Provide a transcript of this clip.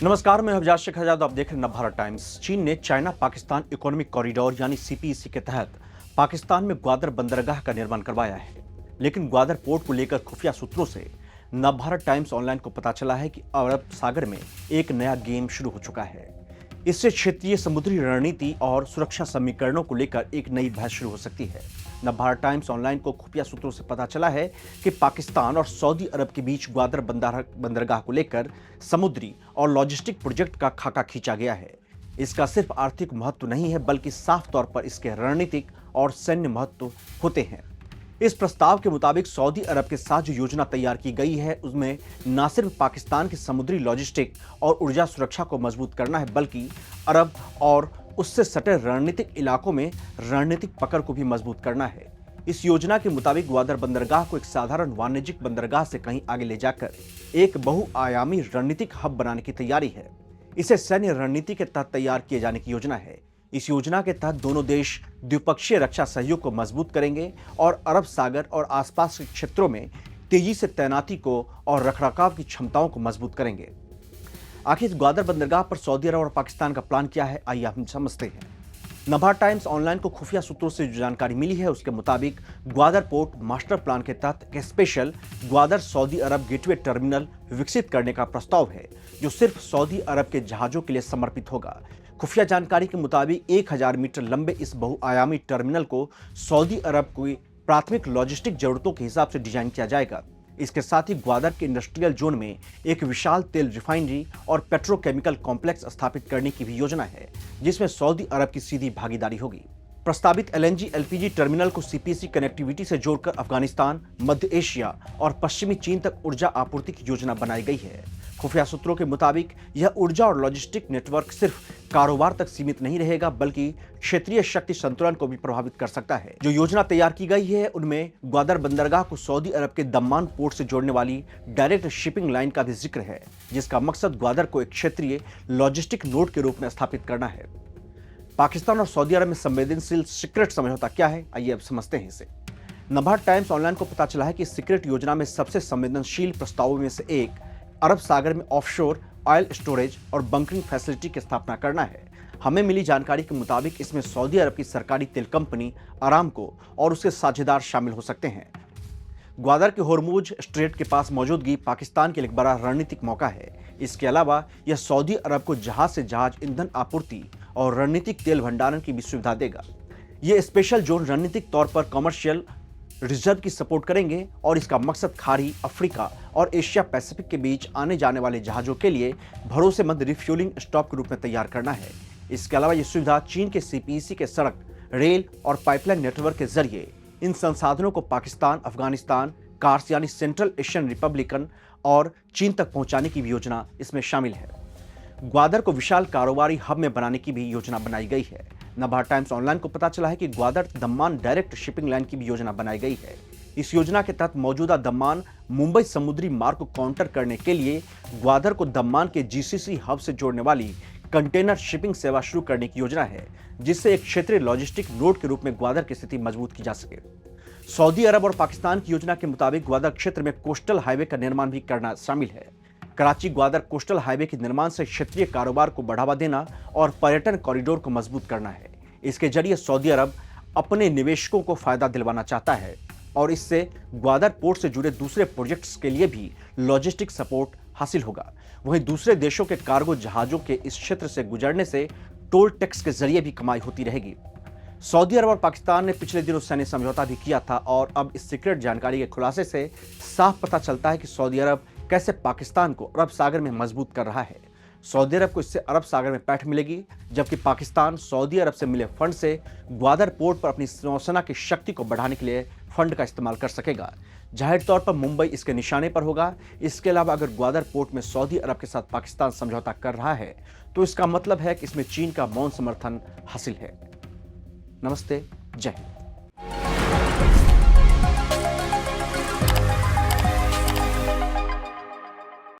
नमस्कार, मैं हवजात शेख आजाद। आप देख रहे हैं नवभारत टाइम्स। चीन ने चाइना पाकिस्तान इकोनॉमिक कॉरिडोर यानी सीपीईसी के तहत पाकिस्तान में ग्वादर बंदरगाह का निर्माण करवाया है। लेकिन ग्वादर पोर्ट को लेकर खुफिया सूत्रों से नवभारत टाइम्स ऑनलाइन को पता चला है कि अरब सागर में एक नया गेम शुरू हो चुका है। इससे क्षेत्रीय समुद्री रणनीति और सुरक्षा समीकरणों को लेकर एक नई बहस शुरू हो सकती है। नवभारत टाइम्स ऑनलाइन को खुफिया सूत्रों से पता चला है कि पाकिस्तान और सऊदी अरब के बीच ग्वादर बंदरगाह को लेकर समुद्री और लॉजिस्टिक प्रोजेक्ट का खाका खींचा गया है। इसका सिर्फ आर्थिक महत्व नहीं है, बल्कि साफ तौर पर इसके रणनीतिक और सैन्य महत्व होते हैं। इस प्रस्ताव के मुताबिक सऊदी अरब के साथ जो योजना तैयार की गई है, उसमें न सिर्फ पाकिस्तान की समुद्री लॉजिस्टिक और ऊर्जा सुरक्षा को मजबूत करना है, बल्कि अरब और उससे सटे रणनीतिक इलाकों में रणनीतिक पकड़ को भी मजबूत करना है। इस योजना के मुताबिक ग्वादर बंदरगाह को एक साधारण वाणिज्यिक बंदरगाह से कहीं आगे ले जाकर एक बहुआयामी रणनीतिक हब बनाने की तैयारी है। इसे सैन्य रणनीति के तहत तैयार किए जाने की योजना है। इस योजना के तहत दोनों देश द्विपक्षीय रक्षा सहयोग को मजबूत करेंगे और अरब सागर और आसपास के क्षेत्रों में तेजी से तैनाती को और रखरखाव की क्षमताओं को मजबूत करेंगे। आखिर इस ग्वादर बंदरगाह पर सऊदी अरब और पाकिस्तान का प्लान क्या है, आइए हम समझते हैं। नवभारत टाइम्स ऑनलाइन को खुफिया सूत्रों से जो जानकारी मिली है, उसके मुताबिक ग्वादर पोर्ट मास्टर प्लान के तहत एक स्पेशल ग्वादर सऊदी अरब गेटवे टर्मिनल विकसित करने का प्रस्ताव है, जो सिर्फ सऊदी अरब के जहाजों के लिए समर्पित होगा। खुफिया जानकारी के मुताबिक 1000 मीटर लंबे इस बहुआयामी टर्मिनल को सऊदी अरब की प्राथमिक लॉजिस्टिक जरूरतों के हिसाब से डिजाइन किया जाएगा। इसके साथ ही ग्वादर के इंडस्ट्रियल जोन में एक विशाल तेल रिफाइनरी और पेट्रोकेमिकल कॉम्प्लेक्स स्थापित करने की भी योजना है, जिसमें सऊदी अरब की सीधी भागीदारी होगी। प्रस्तावित एलएनजी एलपीजी टर्मिनल को सीपीसी कनेक्टिविटी से जोड़कर अफगानिस्तान, मध्य एशिया और पश्चिमी चीन तक ऊर्जा आपूर्ति की योजना बनाई गई है। खुफिया सूत्रों के मुताबिक यह ऊर्जा और लॉजिस्टिक नेटवर्क सिर्फ कारोबार तक सीमित नहीं रहेगा, बल्कि क्षेत्रीय शक्ति संतुलन को भी प्रभावित कर सकता है। जो योजना तैयार की गई है, उनमें ग्वादर बंदरगाह को सऊदी अरब के दम्मान पोर्ट से जोड़ने वाली डायरेक्ट शिपिंग लाइन का भी जिक्र है, जिसका मकसद ग्वादर को एक क्षेत्रीय लॉजिस्टिक नोड के रूप में स्थापित करना है। पाकिस्तान और सऊदी अरब में संवेदनशील सीक्रेट समझौता क्या है, आइए अब समझते हैं इसे। नवभारत टाइम्स ऑनलाइन को पता चला है कि सीक्रेट योजना में सबसे संवेदनशील प्रस्तावों में से एक अरब सागर में ऑफशोर ऑयल स्टोरेज और बंकरिंग फैसिलिटी की स्थापना करना है। हमें मिली जानकारी के मुताबिक इसमें सऊदी अरब की सरकारी तेल कंपनी अरामको और उसके साझेदार शामिल हो सकते हैं। ग्वादर के होर्मुज स्ट्रेट के पास मौजूदगी पाकिस्तान के लिए एक बड़ा रणनीतिक मौका है। इसके अलावा यह सऊदी अरब को जहाज से जहाज ईंधन आपूर्ति और रणनीतिक तेल भंडारण की भी सुविधा देगा। यह स्पेशल जोन रणनीतिक तौर पर कमर्शियल रिजर्व की सपोर्ट करेंगे और इसका मकसद खाड़ी, अफ्रीका और एशिया पैसिफिक के बीच आने जाने वाले जहाजों के लिए भरोसेमंद रिफ्यूलिंग स्टॉप के रूप में तैयार करना है। इसके अलावा यह सुविधा चीन के सीपीईसी के सड़क, रेल और पाइपलाइन नेटवर्क के जरिए इन संसाधनों को पाकिस्तान, अफगानिस्तान, कार्स यानी सेंट्रल एशियन रिपब्लिकन और चीन तक पहुंचाने की भी योजना इसमें शामिल है। ग्वादर को विशाल कारोबारी हब में बनाने की भी योजना बनाई गई है। नवभारत टाइम्स ऑनलाइन को पता चला है कि ग्वादर दम्मान डायरेक्ट शिपिंग लाइन की भी योजना बनाई गई है। इस योजना के तहत मौजूदा दम्मान मुंबई समुद्री मार्ग को काउंटर करने के लिए ग्वादर को दम्मान के जीसीसी हब से जोड़ने वाली कंटेनर शिपिंग सेवा शुरू करने की योजना है, जिससे एक क्षेत्रीय लॉजिस्टिक नोड के रूप में ग्वादर की स्थिति मजबूत की जा सके। सऊदी अरब और पाकिस्तान की योजना के मुताबिक ग्वादर क्षेत्र में कोस्टल हाईवे का निर्माण भी करना शामिल है। कराची ग्वादर कोस्टल हाईवे के निर्माण से क्षेत्रीय कारोबार को बढ़ावा देना और पर्यटन कॉरिडोर को मजबूत करना है। इसके जरिए सऊदी अरब अपने निवेशकों को फायदा दिलवाना चाहता है और इससे ग्वादर पोर्ट से जुड़े दूसरे प्रोजेक्ट्स के लिए भी लॉजिस्टिक सपोर्ट हासिल होगा। वहीं दूसरे देशों के कार्गो जहाजों के इस क्षेत्र से गुजरने से टोल टैक्स के जरिए भी कमाई होती रहेगी। सऊदी अरब और पाकिस्तान ने पिछले दिनों सैन्य समझौता भी किया था और अब इस सीक्रेट जानकारी के खुलासे से साफ पता चलता है कि सऊदी अरब कैसे पाकिस्तान को अरब सागर में मजबूत कर रहा है। सऊदी अरब को इससे अरब सागर में पैठ मिलेगी, जबकि पाकिस्तान सऊदी अरब से मिले फंड से ग्वादर पोर्ट पर अपनी नौसेना की शक्ति को बढ़ाने के लिए फंड का इस्तेमाल कर सकेगा। जाहिर तौर पर मुंबई इसके निशाने पर होगा। इसके अलावा अगर ग्वादर पोर्ट में सऊदी अरब के साथ पाकिस्तान समझौता कर रहा है, तो इसका मतलब है कि इसमें चीन का मौन समर्थन हासिल है। नमस्ते, जय हिंद।